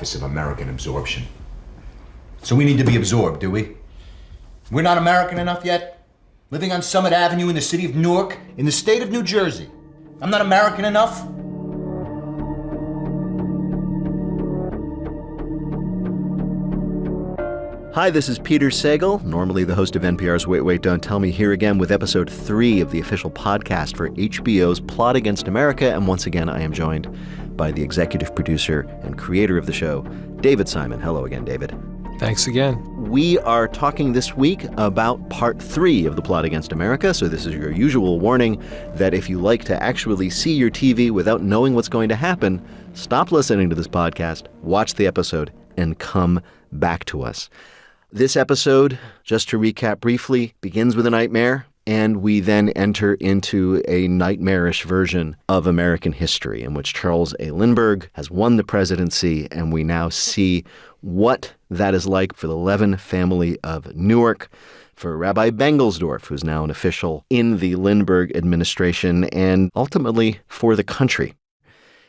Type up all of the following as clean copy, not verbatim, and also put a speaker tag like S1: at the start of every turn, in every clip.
S1: Office of American Absorption. So we need to be absorbed, do we? We're not American enough yet? Living on Summit Avenue in the city of Newark, in the state of New Jersey. I'm not American enough?
S2: Hi, this is Peter Sagal, normally the host of NPR's Wait, Wait, Don't Tell Me, here again with episode 3 of the official podcast for HBO's Plot Against America. And once again, I am joined by the executive producer and creator of the show, David Simon. Hello again, David.
S3: Thanks again.
S2: We are talking this week about part 3 of the Plot Against America. So this is your usual warning that if you like to actually see your TV without knowing what's going to happen, stop listening to this podcast, watch the episode, and come back to us. This episode, just to recap briefly, begins with a nightmare, and we then enter into a nightmarish version of American history in which Charles A. Lindbergh has won the presidency, and we now see what that is like for the Levin family of Newark, for Rabbi Bengelsdorf, who's now an official in the Lindbergh administration, and ultimately for the country.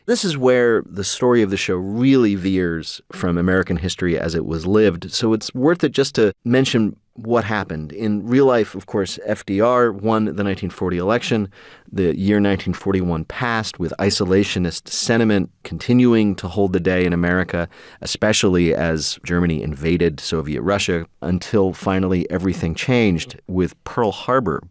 S2: This is where the story of the show really veers from American history as it was lived, so it's worth it just to mention what happened. In real life, of course, FDR won the 1940 election. The year 1941 passed with isolationist sentiment continuing to hold the day in America, especially as Germany invaded Soviet Russia, until finally everything changed with Pearl Harbor.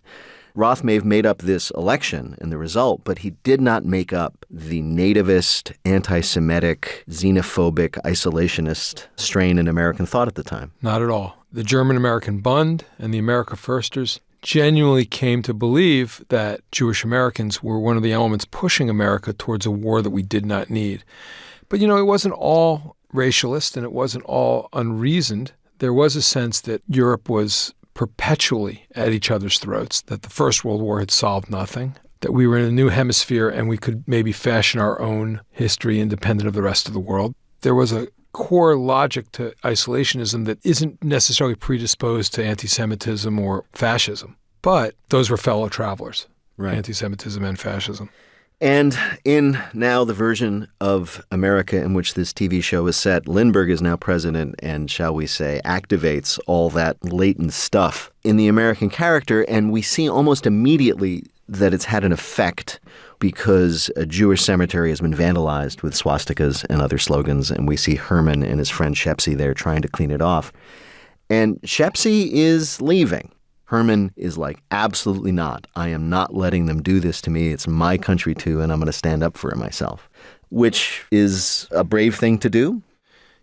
S2: Roth may have made up this election and the result, but he did not make up the nativist, anti-Semitic, xenophobic, isolationist strain in American thought at the time.
S3: Not at all. The German-American Bund and the America Firsters genuinely came to believe that Jewish Americans were one of the elements pushing America towards a war that we did not need. But, it wasn't all racialist and it wasn't all unreasoned. There was a sense that Europe was perpetually at each other's throats, that the First World War had solved nothing, that we were in a new hemisphere and we could maybe fashion our own history independent of the rest of the world. There was a core logic to isolationism that isn't necessarily predisposed to anti-Semitism or fascism, but those were fellow travelers, right? Anti-Semitism and fascism.
S2: And in now the version of America in which this TV show is set, Lindbergh is now president and, shall we say, activates all that latent stuff in the American character. And we see almost immediately that it's had an effect because a Jewish cemetery has been vandalized with swastikas and other slogans. And we see Herman and his friend Shepsy there trying to clean it off. And Shepsy is leaving. Herman is like, absolutely not. I am not letting them do this to me. It's my country too, and I'm going to stand up for it myself, which is a brave thing to do.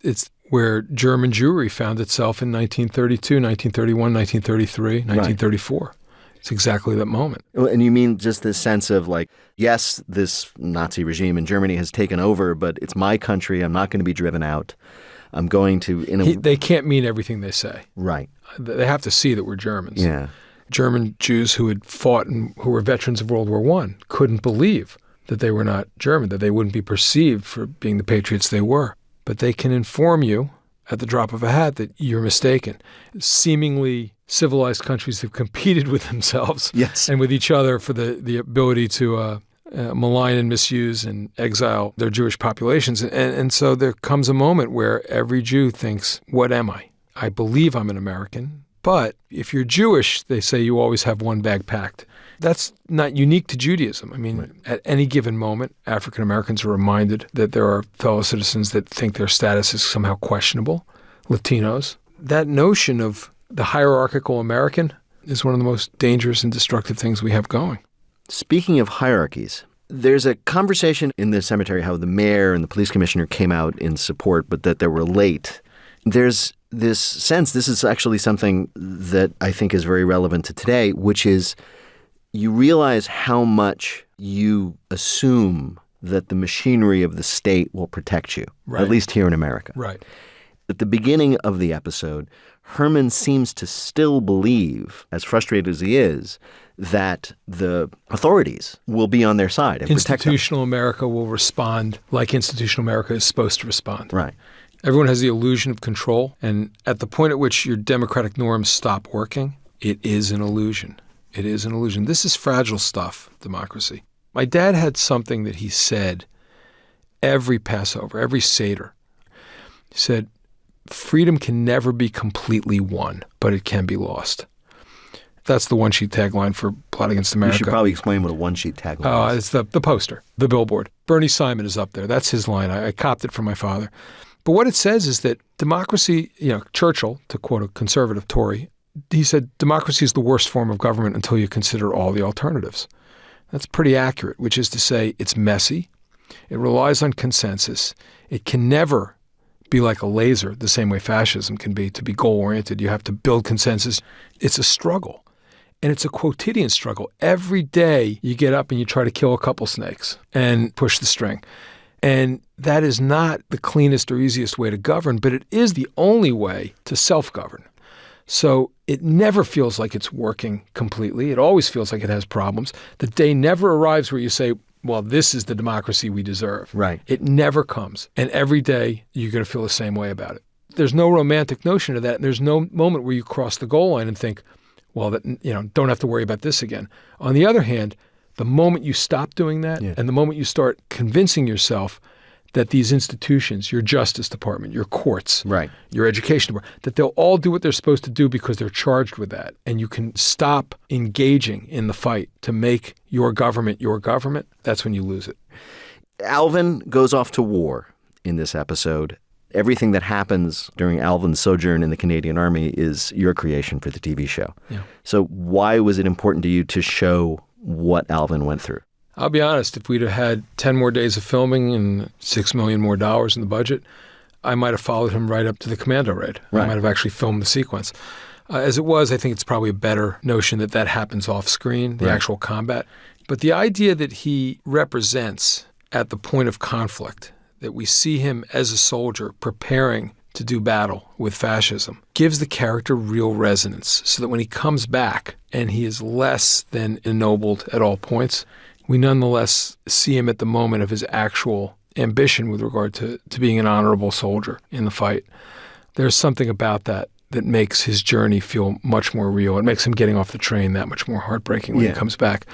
S3: It's where German Jewry found itself in 1932, 1931, 1933, 1934. Right. It's exactly that moment.
S2: And you mean just this sense of like, yes, this Nazi regime in Germany has taken over, but it's my country. I'm not going to be driven out. I'm going to...
S3: They can't mean everything they say.
S2: Right.
S3: They have to see that we're Germans.
S2: Yeah.
S3: German Jews who had fought and who were veterans of World War I couldn't believe that they were not German, that they wouldn't be perceived for being the patriots they were. But they can inform you at the drop of a hat that you're mistaken. Seemingly civilized countries have competed with themselves and with each other for the ability to malign and misuse and exile their Jewish populations. And so there comes a moment where every Jew thinks, what am I? I believe I'm an American, but if you're Jewish, they say you always have one bag packed. That's not unique to Judaism. I mean, At any given moment, African Americans are reminded that there are fellow citizens that think their status is somehow questionable, Latinos. That notion of the hierarchical American is one of the most dangerous and destructive things we have going.
S2: Speaking of hierarchies, there's a conversation in the cemetery how the mayor and the police commissioner came out in support, but that they were late. There's this sense, this is actually something that I think is very relevant to today, which is you realize how much you assume that the machinery of the state will protect you, at least here in America.
S3: Right.
S2: At the beginning of the episode, Herman seems to still believe, as frustrated as he is, that the authorities will be on their side and protect them.
S3: Institutional America will respond like institutional America is supposed to respond.
S2: Right.
S3: Everyone has the illusion of control, and at the point at which your democratic norms stop working, it is an illusion. It is an illusion. This is fragile stuff, democracy. My dad had something that he said every Passover, every Seder. He said, freedom can never be completely won, but it can be lost. That's the one-sheet tagline for Plot Against America.
S2: You should probably explain what a one-sheet tagline is.
S3: It's the poster, the billboard. Bernie Simon is up there. That's his line. I copped it from my father. But what it says is that democracy, Churchill, to quote a conservative Tory, he said, democracy is the worst form of government until you consider all the alternatives. That's pretty accurate, which is to say it's messy. It relies on consensus. It can never be like a laser, the same way fascism can be, to be goal-oriented. You have to build consensus. It's a struggle. And it's a quotidian struggle. Every day you get up and you try to kill a couple snakes and push the string. And that is not the cleanest or easiest way to govern, but it is the only way to self-govern. So it never feels like it's working completely. It always feels like it has problems. The day never arrives where you say, well, this is the democracy we deserve.
S2: Right.
S3: It never comes. And every day you're going to feel the same way about it. There's no romantic notion of that. And there's no moment where you cross the goal line and think, well, don't have to worry about this again. On the other hand, the moment you stop doing that and the moment you start convincing yourself that these institutions, your Justice Department, your courts, your education department, that they'll all do what they're supposed to do because they're charged with that, and you can stop engaging in the fight to make your government, that's when you lose it.
S2: Alvin goes off to war in this episode. Everything that happens during Alvin's sojourn in the Canadian Army is your creation for the TV show. Yeah. So why was it important to you to show what Alvin went through?
S3: I'll be honest, if we'd have had 10 more days of filming and $6 million more in the budget, I might have followed him right up to the commando raid. Right. I might have actually filmed the sequence. As it was, I think it's probably a better notion that happens off screen, the actual combat. But the idea that he represents at the point of conflict, that we see him as a soldier preparing to do battle with fascism, gives the character real resonance, so that when he comes back and he is less than ennobled at all points, we nonetheless see him at the moment of his actual ambition with regard to being an honorable soldier in the fight. There's something about that makes his journey feel much more real. It makes him getting off the train that much more heartbreaking when he comes back.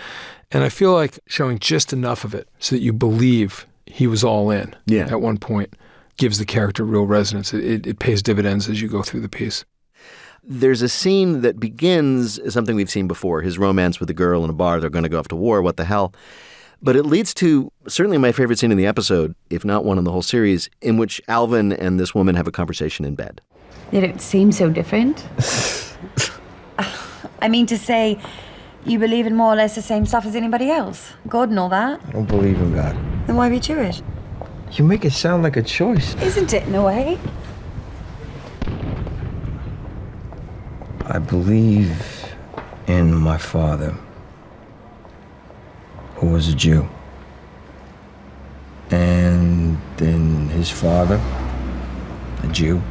S3: And I feel like showing just enough of it so that you believe he was all in at one point gives the character real resonance. It pays dividends as you go through the piece.
S2: There's a scene that begins as something we've seen before, his romance with the girl in a bar. They're going to go off to war. What the hell? But it leads to certainly my favorite scene in the episode, if not one in the whole series, in which Alvin and this woman have a conversation in bed.
S4: They don't seem so different. I mean to say, you believe in more or less the same stuff as anybody else. God and all that.
S5: I don't believe in God.
S4: Then why be Jewish?
S5: You make it sound like a choice.
S4: Isn't it, in a way?
S5: I believe in my father, who was a Jew, and in his father, a Jew,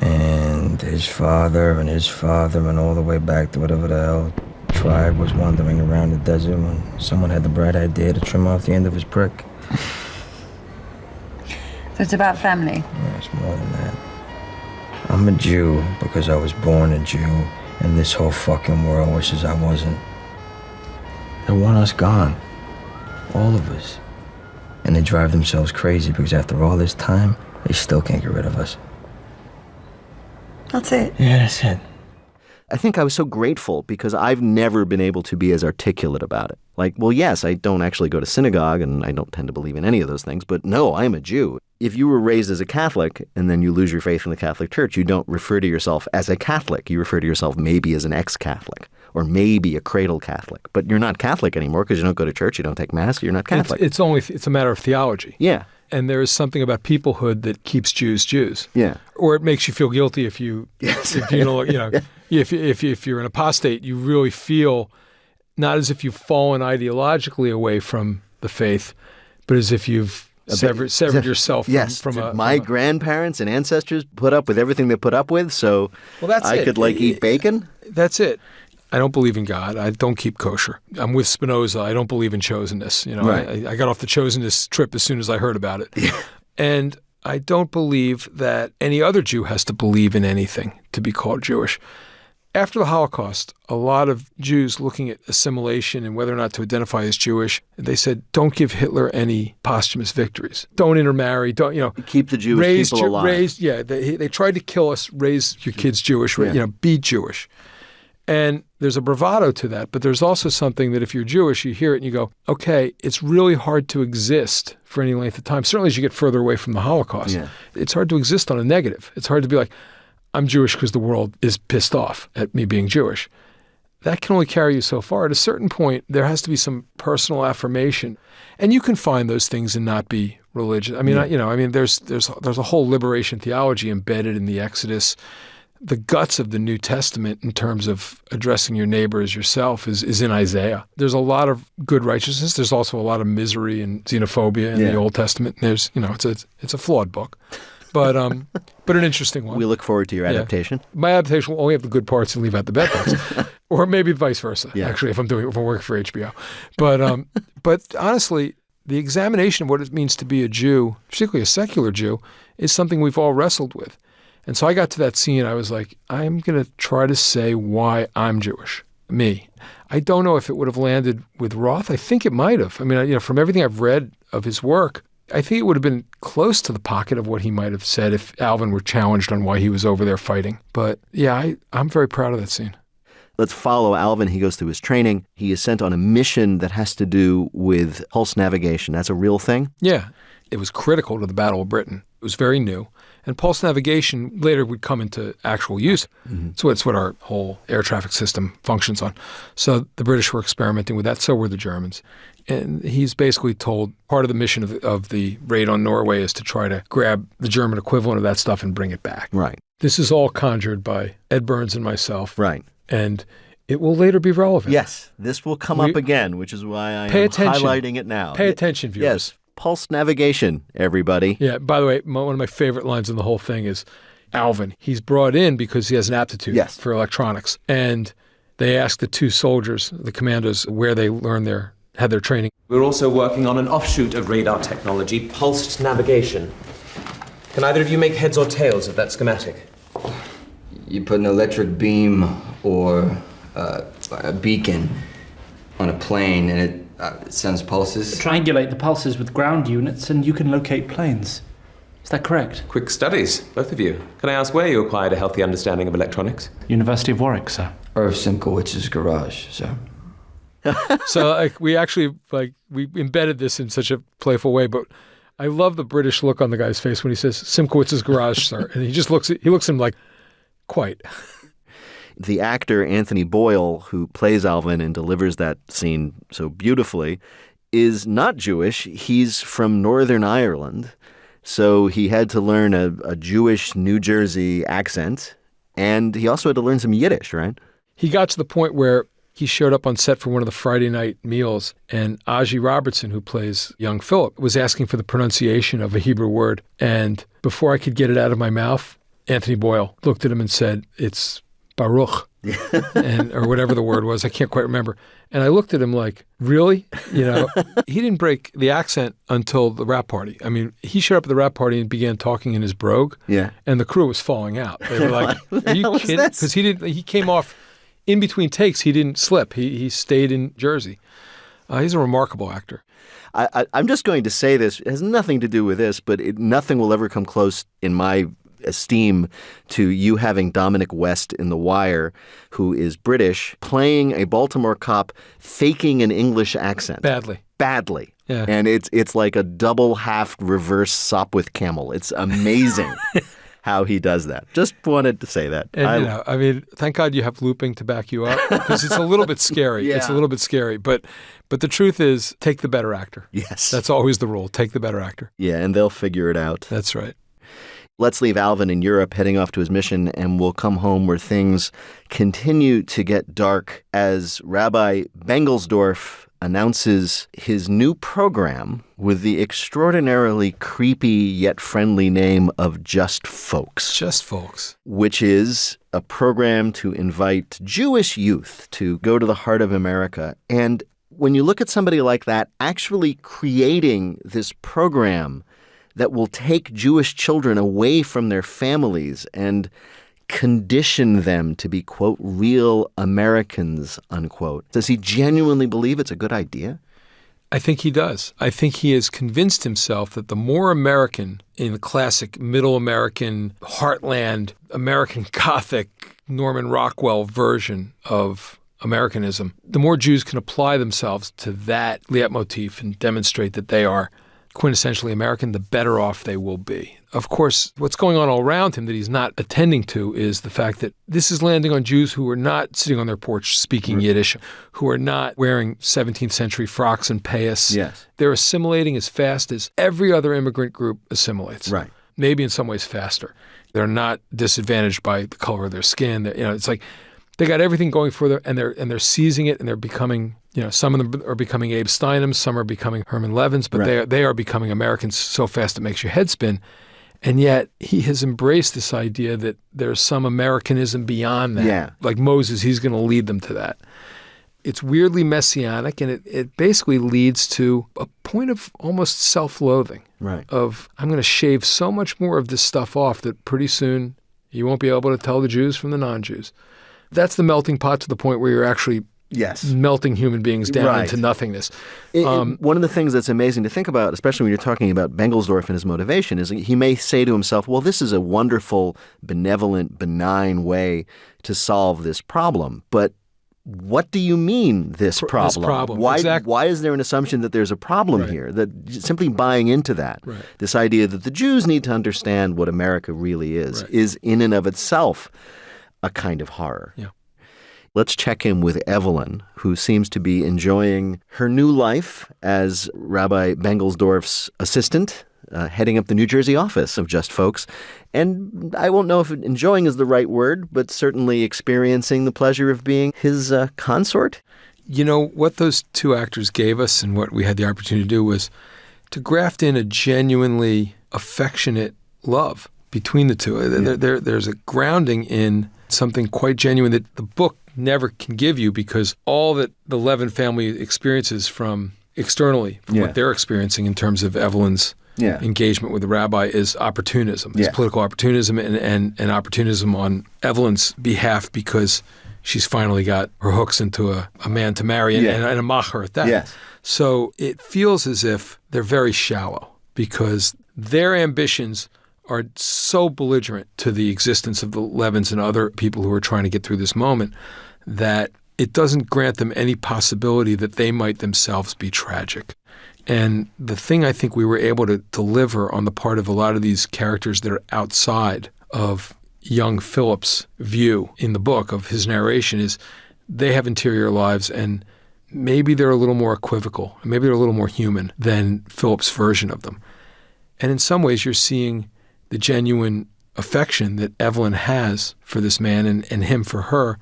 S5: and his father and his father, and all the way back to whatever the hell tribe was wandering around the desert when someone had the bright idea to trim off the end of his prick.
S4: So it's about family.
S5: Yeah, it's more than that. I'm a Jew because I was born a Jew, and this whole fucking world wishes I wasn't. They want us gone. All of us. And they drive themselves crazy because after all this time, they still can't get rid of us.
S4: That's it.
S5: Yeah, that's it.
S2: I think I was so grateful because I've never been able to be as articulate about it. Like, well, yes, I don't actually go to synagogue and I don't tend to believe in any of those things, but no, I'm a Jew. If you were raised as a Catholic and then you lose your faith in the Catholic Church, you don't refer to yourself as a Catholic. You refer to yourself maybe as an ex-Catholic or maybe a cradle Catholic. But you're not Catholic anymore because you don't go to church, you don't take Mass, you're not Catholic.
S3: It's a matter of theology.
S2: Yeah.
S3: And there is something about peoplehood that keeps Jews Jews.
S2: Yeah.
S3: Or it makes you feel guilty if you're an apostate, you really feel not as if you've fallen ideologically away from the faith, but as if you've severed yourself from
S2: my grandparents and ancestors put up with everything they put up with, so I could eat bacon.
S3: That's it. I don't believe in God. I don't keep kosher. I'm with Spinoza. I don't believe in chosenness.
S2: Right.
S3: I got off the chosenness trip as soon as I heard about it. Yeah. And I don't believe that any other Jew has to believe in anything to be called Jewish. After the Holocaust, a lot of Jews looking at assimilation and whether or not to identify as Jewish, they said, don't give Hitler any posthumous victories. Don't intermarry. Don't,
S2: keep the Jewish people alive.
S3: They tried to kill us, raise your kids Jewish, be Jewish. And there's a bravado to that, but there's also something that if you're Jewish, you hear it and you go, okay, it's really hard to exist for any length of time. Certainly as you get further away from the Holocaust, it's hard to exist on a negative. It's hard to be like, I'm Jewish because the world is pissed off at me being Jewish. That can only carry you so far. At a certain point, there has to be some personal affirmation. And you can find those things and not be religious. I mean, there's a whole liberation theology embedded in the Exodus. The guts of the New Testament in terms of addressing your neighbor as yourself is in Isaiah. There's a lot of good righteousness. There's also a lot of misery and xenophobia in the Old Testament. There's, it's a flawed book, but an interesting one.
S2: We look forward to your adaptation.
S3: My adaptation will only have the good parts and leave out the bad parts, or maybe vice versa. Actually, if I'm working for HBO, but honestly, the examination of what it means to be a Jew, particularly a secular Jew, is something we've all wrestled with. And so I got to that scene, I was like, I'm going to try to say why I'm Jewish, me. I don't know if it would have landed with Roth. I think it might have. I mean, from everything I've read of his work, I think it would have been close to the pocket of what he might have said if Alvin were challenged on why he was over there fighting. But yeah, I'm very proud of that scene.
S2: Let's follow Alvin. He goes through his training. He is sent on a mission that has to do with pulse navigation. That's a real thing?
S3: Yeah. It was critical to the Battle of Britain. It was very new. And pulse navigation later would come into actual use. Mm-hmm. So it's what our whole air traffic system functions on. So the British were experimenting with that. So were the Germans. And he's basically told part of the mission of the raid on Norway is to try to grab the German equivalent of that stuff and bring it back.
S2: Right.
S3: This is all conjured by Ed Burns and myself.
S2: Right.
S3: And it will later be relevant.
S2: Yes. This will come up again, which is why I am highlighting it now.
S3: Pay attention, viewers.
S2: Yes. Pulse navigation, everybody.
S3: Yeah, by the way, one of my favorite lines in the whole thing is Alvin. He's brought in because he has an aptitude for electronics. And they ask the two soldiers, the commandos, where they had their training.
S6: We're also working on an offshoot of radar technology, pulsed navigation. Can either of you make heads or tails of that schematic?
S5: You put an electric beam or a beacon on a plane and it sends pulses.
S7: Triangulate the pulses with ground units and you can locate planes. Is that correct?
S6: Quick studies, both of you. Can I ask where you acquired a healthy understanding of electronics?
S7: University of Warwick, sir.
S5: Or Simkowitz's garage, sir.
S3: So we embedded this in such a playful way, but I love the British look on the guy's face when he says Simkowitz's garage, sir. And he looks at him like, quite.
S2: The actor Anthony Boyle, who plays Alvin and delivers that scene so beautifully, is not Jewish. He's from Northern Ireland. So he had to learn a Jewish New Jersey accent. And he also had to learn some Yiddish, right?
S3: He got to the point where he showed up on set for one of the Friday night meals, and Aji Robertson, who plays young Philip, was asking for the pronunciation of a Hebrew word. And before I could get it out of my mouth, Anthony Boyle looked at him and said, it's Baruch, or whatever the word was. I can't quite remember. And I looked at him like, really? He didn't break the accent until the wrap party. I mean, he showed up at the wrap party and began talking in his brogue.
S2: Yeah.
S3: And the crew was falling out. They were like, are you kidding? Because he came off in between takes. He didn't slip. He stayed in Jersey. He's a remarkable actor.
S2: I'm just going to say this. It has nothing to do with this, but nothing will ever come close in my esteem to you having Dominic West in The Wire, who is British, playing a Baltimore cop, faking an English accent. Badly.
S3: Yeah.
S2: And it's like a double half reverse Sopwith Camel. It's amazing how he does that. Just wanted to say that.
S3: And thank God you have looping to back you up, because it's a little bit scary.
S2: Yeah.
S3: It's a little bit scary. But the truth is, take the better actor.
S2: Yes.
S3: That's always the rule. Take the better actor.
S2: Yeah, and they'll figure it out.
S3: That's right.
S2: Let's leave Alvin in Europe heading off to his mission, and we'll come home where things continue to get dark as Rabbi Bengelsdorf announces his new program with the extraordinarily creepy yet friendly name of Just Folks.
S3: Just Folks.
S2: Which is a program to invite Jewish youth to go to the heart of America. And when you look at somebody like that actually creating this program that will take Jewish children away from their families and condition them to be, quote, real Americans, unquote. Does he genuinely believe it's a good idea?
S3: I think he does. I think he has convinced himself that the more American, in the classic middle American, heartland, American Gothic, Norman Rockwell version of Americanism, the more Jews can apply themselves to that leitmotif and demonstrate that they are quintessentially American, the better off they will be. Of course, what's going on all around him that he's not attending to is the fact that this is landing on Jews who are not sitting on their porch speaking Yiddish, who are not wearing 17th century frocks and payas.
S2: Yes.
S3: They're assimilating as fast as every other immigrant group assimilates.
S2: Right.
S3: Maybe in some ways faster. They're not disadvantaged by the color of their skin. It's like they got everything going for them, and they're seizing it, and they're becoming, some of them are becoming Abe Steinheims, some are becoming Herman Levins, but they are becoming Americans so fast it makes your head spin. And yet he has embraced this idea that there's some Americanism beyond that.
S2: Yeah.
S3: Like Moses, he's going to lead them to that. It's weirdly messianic, and it basically leads to a point of almost self-loathing.
S2: Right.
S3: Of, I'm going to shave so much more of this stuff off that pretty soon you won't be able to tell the Jews from the non-Jews. That's the melting pot to the point where you're actually melting human beings down into nothingness.
S2: One of the things that's amazing to think about, especially when you're talking about Bengelsdorf and his motivation, is he may say to himself, well, this is a wonderful, benevolent, benign way to solve this problem. But what do you mean, this problem?
S3: This problem.
S2: Why,
S3: exactly.
S2: why is there an assumption that there's a problem here? That simply buying into that, this idea that the Jews need to understand what America really is in and of itself a kind of horror.
S3: Yeah.
S2: Let's check in with Evelyn, who seems to be enjoying her new life as Rabbi Bengelsdorf's assistant, heading up the New Jersey office of Just Folks. And I won't know if enjoying is the right word, but certainly experiencing the pleasure of being his consort.
S3: What those two actors gave us and what we had the opportunity to do was to graft in a genuinely affectionate love between the two. Yeah. There's a grounding in something quite genuine that the book never can give you, because all that the Levin family experiences from externally, from what they're experiencing in terms of Evelyn's engagement with the rabbi, is opportunism. It's political opportunism and opportunism on Evelyn's behalf, because she's finally got her hooks into a man to marry and a macher at that.
S2: Yes.
S3: So it feels as if they're very shallow, because their ambitions are so belligerent to the existence of the Levins and other people who are trying to get through this moment that it doesn't grant them any possibility that they might themselves be tragic. And the thing I think we were able to deliver on the part of a lot of these characters that are outside of young Philip's view in the book of his narration is they have interior lives, and maybe they're a little more equivocal, maybe they're a little more human than Philip's version of them. And in some ways you're seeing the genuine affection that Evelyn has for this man and him for her,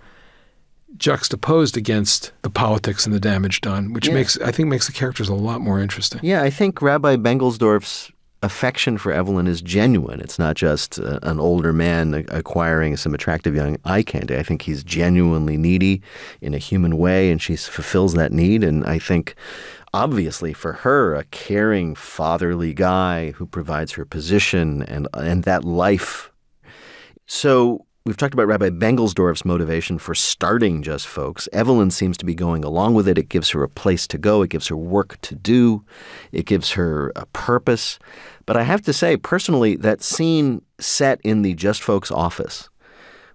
S3: juxtaposed against the politics and the damage done, which makes the characters a lot more interesting.
S2: Yeah, I think Rabbi Bengelsdorf's affection for Evelyn is genuine. It's not just an older man acquiring some attractive young eye candy. I think he's genuinely needy in a human way, and she fulfills that need. And I think, obviously, for her, a caring, fatherly guy who provides her position and that life. So we've talked about Rabbi Bengelsdorf's motivation for starting Just Folks. Evelyn seems to be going along with it. It gives her a place to go. It gives her work to do. It gives her a purpose. But I have to say, personally, that scene set in the Just Folks office,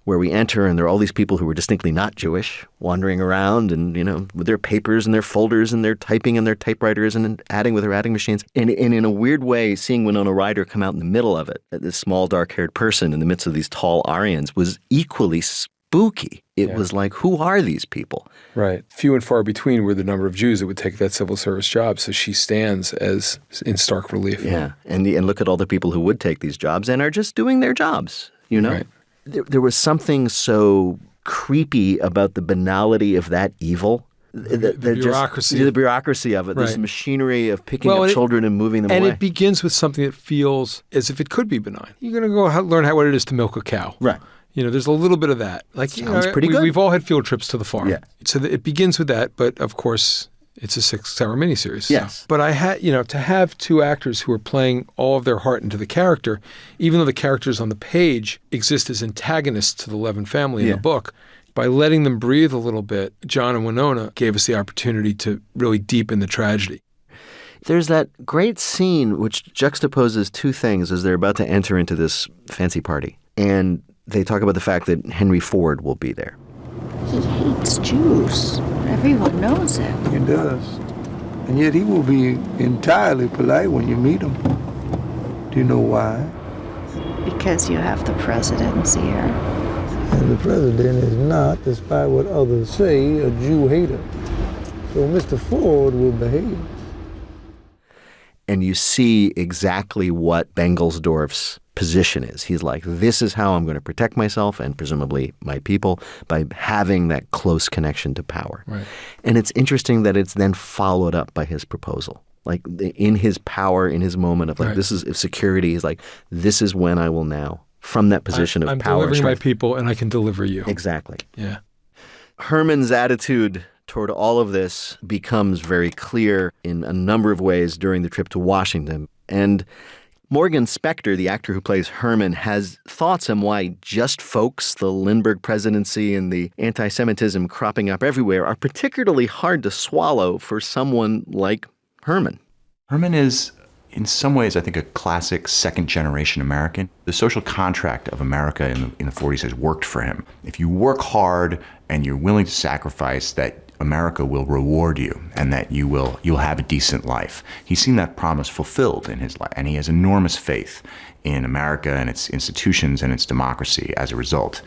S2: where we enter and there are all these people who are distinctly not Jewish wandering around and, with their papers and their folders and their typing and their typewriters and adding with their adding machines. And in a weird way, seeing Winona Ryder come out in the middle of it, this small, dark-haired person in the midst of these tall Aryans, was equally spooky. It was like, who are these people?
S3: Right. Few and far between were the number of Jews that would take that civil service job, so she stands as in stark relief.
S2: Yeah, and look at all the people who would take these jobs and are just doing their jobs,
S3: Right.
S2: There was something so creepy about the banality of that evil.
S3: The bureaucracy.
S2: The bureaucracy of it.
S3: Right.
S2: This machinery of picking up children and moving them away.
S3: And it begins with something that feels as if it could be benign. You're going to go learn what it is to milk a cow.
S2: Right.
S3: There's a little bit of that.
S2: Sounds pretty good.
S3: We've all had field trips to the farm.
S2: Yeah.
S3: So it begins with that, but of course It's a 6-hour miniseries.
S2: Yes.
S3: But I had, to have two actors who are playing all of their heart into the character, even though the characters on the page exist as antagonists to the Levin family in the book, by letting them breathe a little bit, John and Winona gave us the opportunity to really deepen the tragedy.
S2: There's that great scene which juxtaposes two things as they're about to enter into this fancy party. And they talk about the fact that Henry Ford will be there.
S8: He hates Jews. Everyone knows it.
S9: He does. And yet he will be entirely polite when you meet him. Do you know why?
S8: Because you have the presidency here.
S9: And the president is not, despite what others say, a Jew hater. So Mr. Ford will behave.
S2: And you see exactly what Bengelsdorf's position is. He's like, this is how I'm going to protect myself and presumably my people by having that close connection to power.
S3: Right.
S2: And it's interesting that it's then followed up by his proposal. Like in his power, in his moment of like, this is security, he's like, this is when I will now, from that position of
S3: I'm
S2: power.
S3: delivering my people and I can deliver you.
S2: Exactly.
S3: Yeah.
S2: Herman's attitude toward all of this becomes very clear in a number of ways during the trip to Washington. And Morgan Spector, the actor who plays Herman, has thoughts on why just folks, the Lindbergh Presidency and the anti-Semitism cropping up everywhere are particularly hard to swallow for someone like Herman.
S10: Herman is, in some ways, I think, a classic second-generation American. The social contract of America in the 40s has worked for him. If you work hard and you're willing to sacrifice, that America will reward you and that you'll have a decent life. He's seen that promise fulfilled in his life, and he has enormous faith in America and its institutions and its democracy as a result.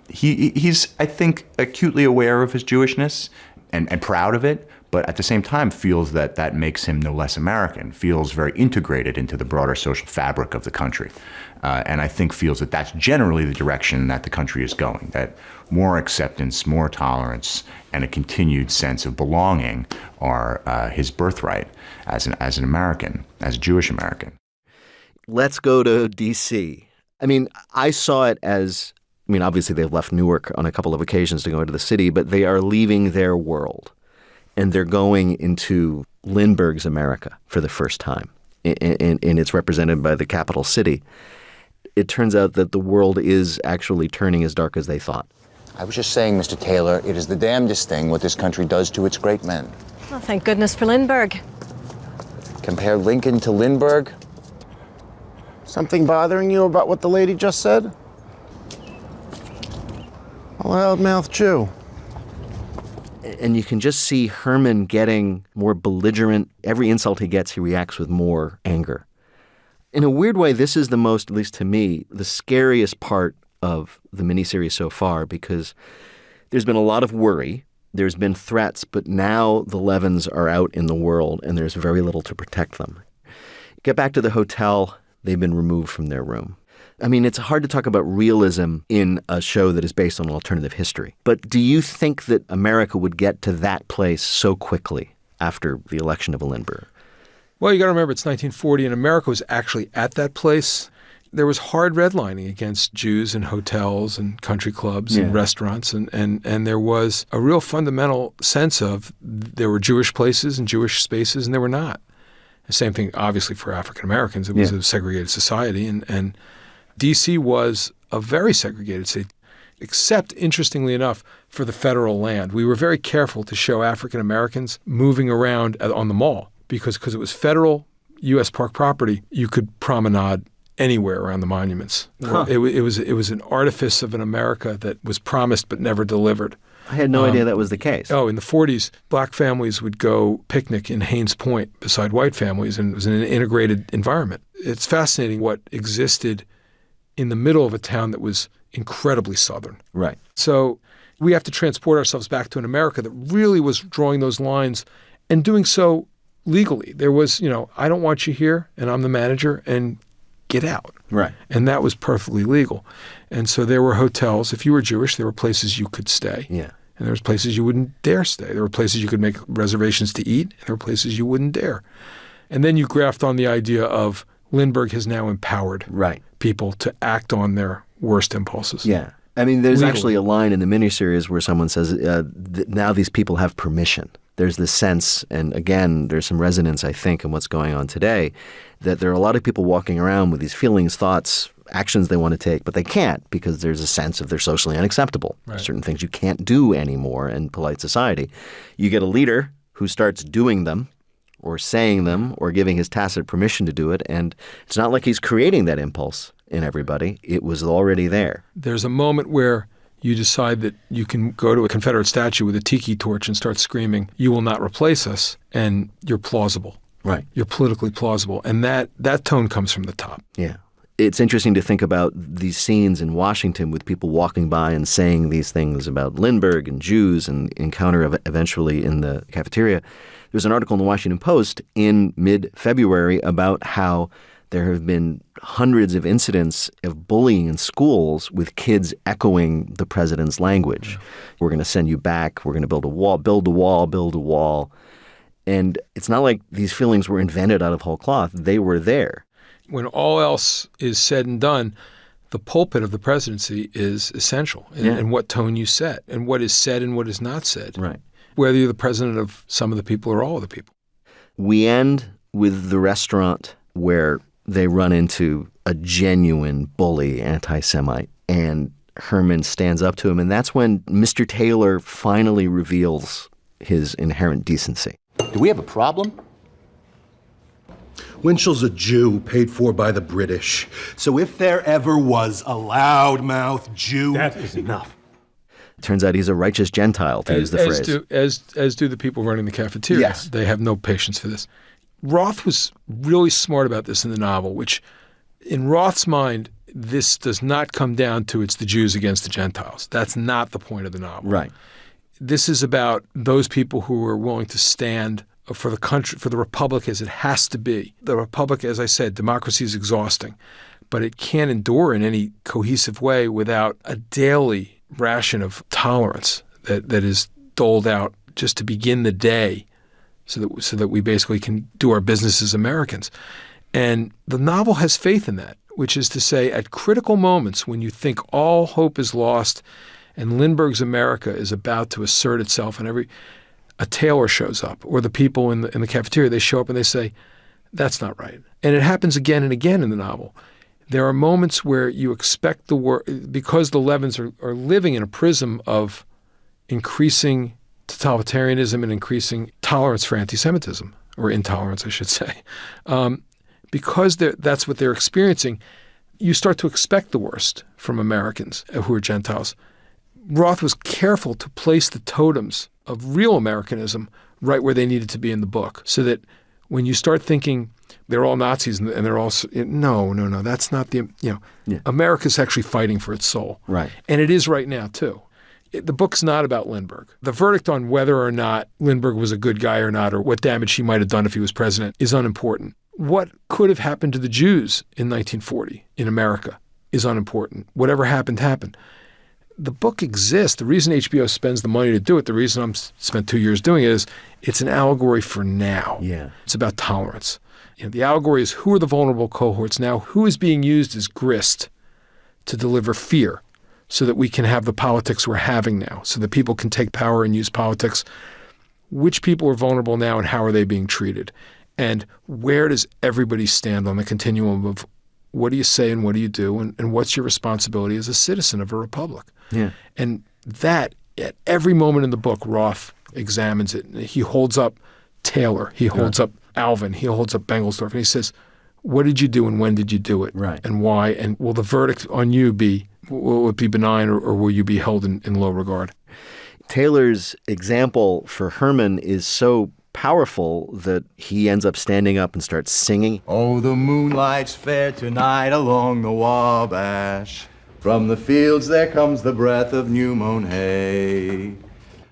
S10: He's, I think, acutely aware of his Jewishness and proud of it, but at the same time feels that makes him no less American, feels very integrated into the broader social fabric of the country. And I think feels that that's generally the direction that the country is going, that more acceptance, more tolerance, and a continued sense of belonging are his birthright as an American, as a Jewish American.
S2: Let's go to D.C. I mean, I saw it as, obviously they've left Newark on a couple of occasions to go into the city, but they are leaving their world. And they're going into Lindbergh's America for the first time. And it's represented by the capital city. It turns out that the world is actually turning as dark as they thought.
S11: I was just saying, Mr. Taylor, it is the damnedest thing what this country does to its great men.
S12: Well, thank goodness for Lindbergh.
S11: Compare Lincoln to Lindbergh? Something bothering you about what the lady just said? A loudmouth Jew.
S2: And you can just see Herman getting more belligerent. Every insult he gets, he reacts with more anger. In a weird way, this is the most, at least to me, the scariest part of the miniseries so far, because there's been a lot of worry. There's been threats, but now the Levins are out in the world and there's very little to protect them. Get back to the hotel, they've been removed from their room. It's hard to talk about realism in a show that is based on alternative history. But do you think that America would get to that place so quickly after the election of Lindbergh?
S3: Well, you got to remember it's 1940 and America was actually at that place. There was hard redlining against Jews in hotels and country clubs and restaurants. And there was a real fundamental sense of there were Jewish places and Jewish spaces and there were not. The same thing, obviously, for African Americans. It was a segregated society. And D.C. was a very segregated city, except, interestingly enough, for the federal land. We were very careful to show African Americans moving around on the mall because it was federal U.S. park property. You could promenade anywhere around the monuments. Huh. It was an artifice of an America that was promised but never delivered.
S2: I had no idea that was the case.
S3: Oh, in the 40s, black families would go picnic in Haynes Point beside white families, and it was an integrated environment. It's fascinating what existed in the middle of a town that was incredibly Southern.
S2: Right.
S3: So we have to transport ourselves back to an America that really was drawing those lines and doing so legally. There was, I don't want you here, and I'm the manager, and get out.
S2: Right.
S3: And that was perfectly legal. And so there were hotels. If you were Jewish, there were places you could stay.
S2: Yeah.
S3: And there was places you wouldn't dare stay. There were places you could make reservations to eat, and there were places you wouldn't dare. And then you graft on the idea of Lindbergh has now empowered people to act on their worst impulses.
S2: Yeah. There's actually a line in the miniseries where someone says, now these people have permission. there's this sense, and again, there's some resonance, I think, in what's going on today, that there are a lot of people walking around with these feelings, thoughts, actions they want to take, but they can't because there's a sense of they're socially unacceptable. Right. Certain things you can't do anymore in polite society. You get a leader who starts doing them or saying them or giving his tacit permission to do it, and it's not like he's creating that impulse in everybody. It was already there.
S3: There's a moment where you decide that you can go to a Confederate statue with a tiki torch and start screaming, "You will not replace us," and you're plausible.
S2: Right.
S3: You're politically plausible. And that tone comes from the top.
S2: Yeah. It's interesting to think about these scenes in Washington with people walking by and saying these things about Lindbergh and Jews and encounter eventually in the cafeteria. There's an article in the Washington Post in mid-February about how there have been hundreds of incidents of bullying in schools with kids echoing the president's language. Yeah. We're going to send you back. We're going to build a wall, build a wall, build a wall. And it's not like these feelings were invented out of whole cloth. They were there.
S3: When all else is said and done, the pulpit of the presidency is essential in what tone you set and what is said and what is not said.
S2: Right.
S3: Whether you're the president of some of the people or all of the people.
S2: We end with the restaurant where they run into a genuine bully anti-Semite, and Herman stands up to him, and that's when Mr. Taylor finally reveals his inherent decency.
S1: Do we have a problem?
S13: Winchell's a Jew paid for by the British. So if there ever was a loudmouth Jew...
S7: That is enough.
S2: It turns out he's a righteous Gentile, to use the phrase.
S3: As do the people running the cafeteria.
S2: Yes.
S3: They have no patience for this. Roth was really smart about this in the novel, which in Roth's mind, this does not come down to it's the Jews against the Gentiles. That's not the point of the novel.
S2: Right.
S3: This is about those people who are willing to stand for the country, for the republic as it has to be. The republic, as I said, democracy is exhausting, but it can't endure in any cohesive way without a daily ration of tolerance that is doled out just to begin the day so that we basically can do our business as Americans. And the novel has faith in that, which is to say at critical moments when you think all hope is lost and Lindbergh's America is about to assert itself and a tailor shows up, or the people in the cafeteria, they show up and they say, that's not right. And it happens again and again in the novel. There are moments where you expect because the Levins are living in a prism of increasing totalitarianism and increasing tolerance for anti-Semitism, or intolerance, I should say. Because that's what they're experiencing, you start to expect the worst from Americans who are Gentiles. Roth was careful to place the totems of real Americanism right where they needed to be in the book, so that when you start thinking they're all Nazis and they're all no, that's not America's actually fighting for its soul,
S2: right? And
S3: it is right now too. The book's not about Lindbergh. The verdict on whether or not Lindbergh was a good guy or not, or what damage he might have done if he was president, is unimportant. What could have happened to the Jews in 1940 in America is unimportant. Whatever happened, happened. The book exists. The reason HBO spends the money to do it, the reason I'm spent 2 years doing it, is it's an allegory for now.
S2: Yeah.
S3: It's about tolerance. The allegory is who are the vulnerable cohorts now, who is being used as grist to deliver fear so that we can have the politics we're having now, so that people can take power and use politics. Which people are vulnerable now and how are they being treated? And where does everybody stand on the continuum of what do you say and what do you do, and what's your responsibility as a citizen of a republic?
S2: Yeah.
S3: And that, at every moment in the book, Roth examines it. He holds up Taylor. He holds up Alvin. He holds up Bengelsdorf. And he says, what did you do and when did you do it?
S2: Right.
S3: And why? And will the verdict on you will it be benign or will you be held in low regard?
S2: Taylor's example for Herman is so powerful that he ends up standing up and starts singing.
S14: Oh, the moonlight's fair tonight along the Wabash. From the fields there comes the breath of new mown hay.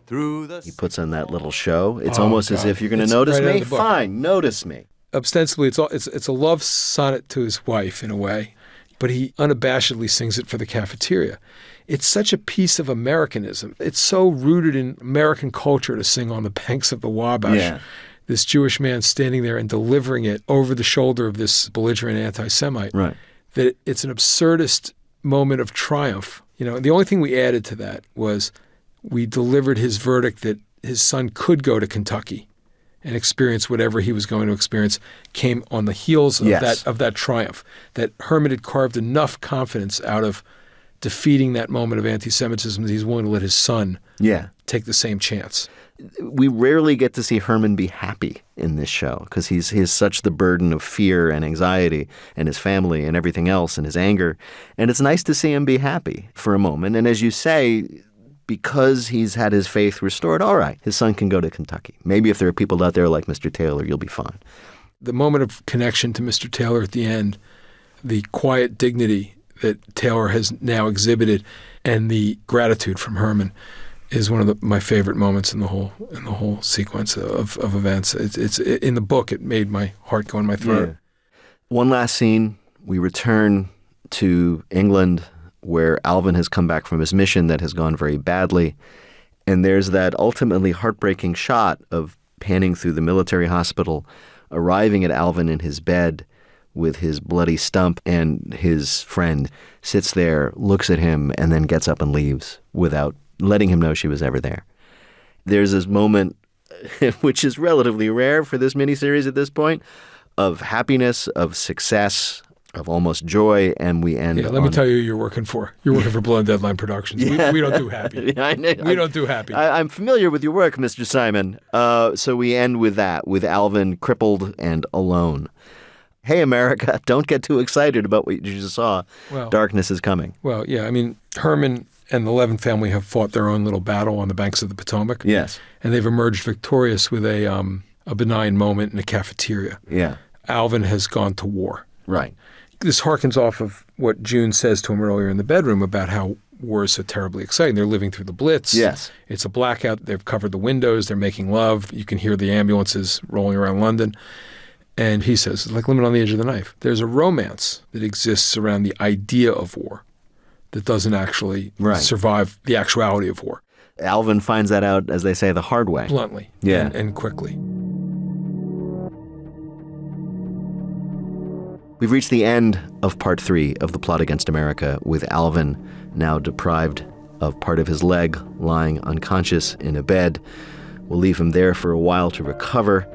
S2: He puts on that little show. It's almost as if you're going to notice me. Fine, notice me.
S3: Ostensibly, it's a love sonnet to his wife in a way, but he unabashedly sings it for the cafeteria. It's such a piece of Americanism. It's so rooted in American culture to sing on the banks of the Wabash.
S2: Yeah.
S3: This Jewish man standing there and delivering it over the shoulder of this belligerent anti-Semite.
S2: Right.
S3: That it's an absurdist moment of triumph. The only thing we added to that was we delivered his verdict that his son could go to Kentucky and experience whatever he was going to experience came on the heels of that triumph, that Herman had carved enough confidence out of defeating that moment of anti-Semitism that he's willing to let his son take the same chance.
S2: We rarely get to see Herman be happy in this show because he has such the burden of fear and anxiety and his family and everything else and his anger. And it's nice to see him be happy for a moment. And as you say, because he's had his faith restored, all right, his son can go to Kentucky. Maybe if there are people out there like Mr. Taylor, you'll be fine.
S3: The moment of connection to Mr. Taylor at the end, the quiet dignity that Taylor has now exhibited, and the gratitude from Herman is one of my favorite moments in the whole sequence of events. It's in the book. It made my heart go in my throat.
S2: Yeah. One last scene. We return to England, where Alvin has come back from his mission that has gone very badly, and there's that ultimately heartbreaking shot of panning through the military hospital, arriving at Alvin in his bed with his bloody stump, and his friend sits there, looks at him, and then gets up and leaves without letting him know she was ever there. There's this moment, which is relatively rare for this miniseries at this point, of happiness, of success, of almost joy, and we end.
S3: Yeah, let me tell you who you're working for. You're working for Blood Deadline Productions.
S2: Yeah.
S3: We don't do happy. We don't do happy.
S2: I'm familiar with your work, Mr. Simon. So we end with that, with Alvin crippled and alone. Hey, America, don't get too excited about what you just saw.
S3: Well,
S2: darkness is coming.
S3: Well, yeah, I mean, Herman and the Levin family have fought their own little battle on the banks of the Potomac.
S2: Yes.
S3: And they've emerged victorious with a benign moment in a cafeteria.
S2: Yeah.
S3: Alvin has gone to war.
S2: Right.
S3: This harkens off of what June says to him earlier in the bedroom about how war is so terribly exciting. They're living through the Blitz.
S2: Yes.
S3: It's a blackout. They've covered the windows. They're making love. You can hear the ambulances rolling around London. And he says, it's like Lemon on the Edge of the Knife. There's a romance that exists around the idea of war that doesn't actually survive the actuality of war.
S2: Alvin finds that out, as they say, the hard way.
S3: Bluntly.
S2: Yeah.
S3: And quickly.
S2: We've reached the end of part 3 of The Plot Against America, with Alvin now deprived of part of his leg, lying unconscious in a bed. We'll leave him there for a while to recover.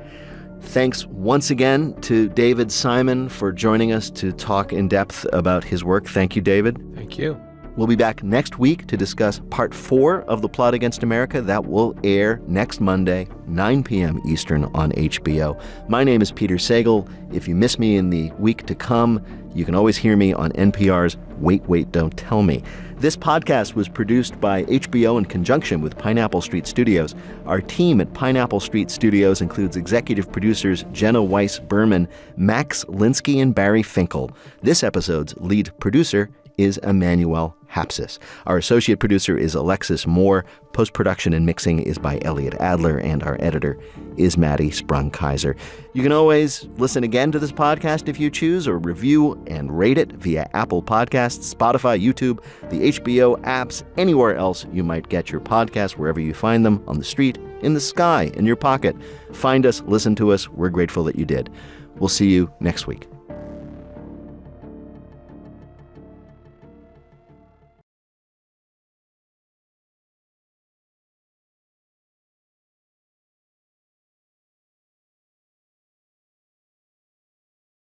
S2: Thanks once again to David Simon for joining us to talk in depth about his work. Thank you, David.
S3: Thank you.
S2: We'll be back next week to discuss part 4 of The Plot Against America. That will air next Monday, 9 p.m. Eastern on HBO. My name is Peter Sagal. If you miss me in the week to come, you can always hear me on NPR's Wait, Wait, Don't Tell Me. This podcast was produced by HBO in conjunction with Pineapple Street Studios. Our team at Pineapple Street Studios includes executive producers Jenna Weiss-Berman, Max Linsky, and Barry Finkel. This episode's lead producer is Emmanuel Hapsis. Our associate producer is Alexis Moore. Post-production and mixing is by Elliot Adler, and our editor is Maddie Sprung-Kaiser. You can always listen again to this podcast if you choose, or review and rate it via Apple Podcasts, Spotify, YouTube, the HBO apps, anywhere else you might get your podcasts, wherever you find them, on the street, in the sky, in your pocket. Find us, listen to us. We're grateful that you did. We'll see you next week.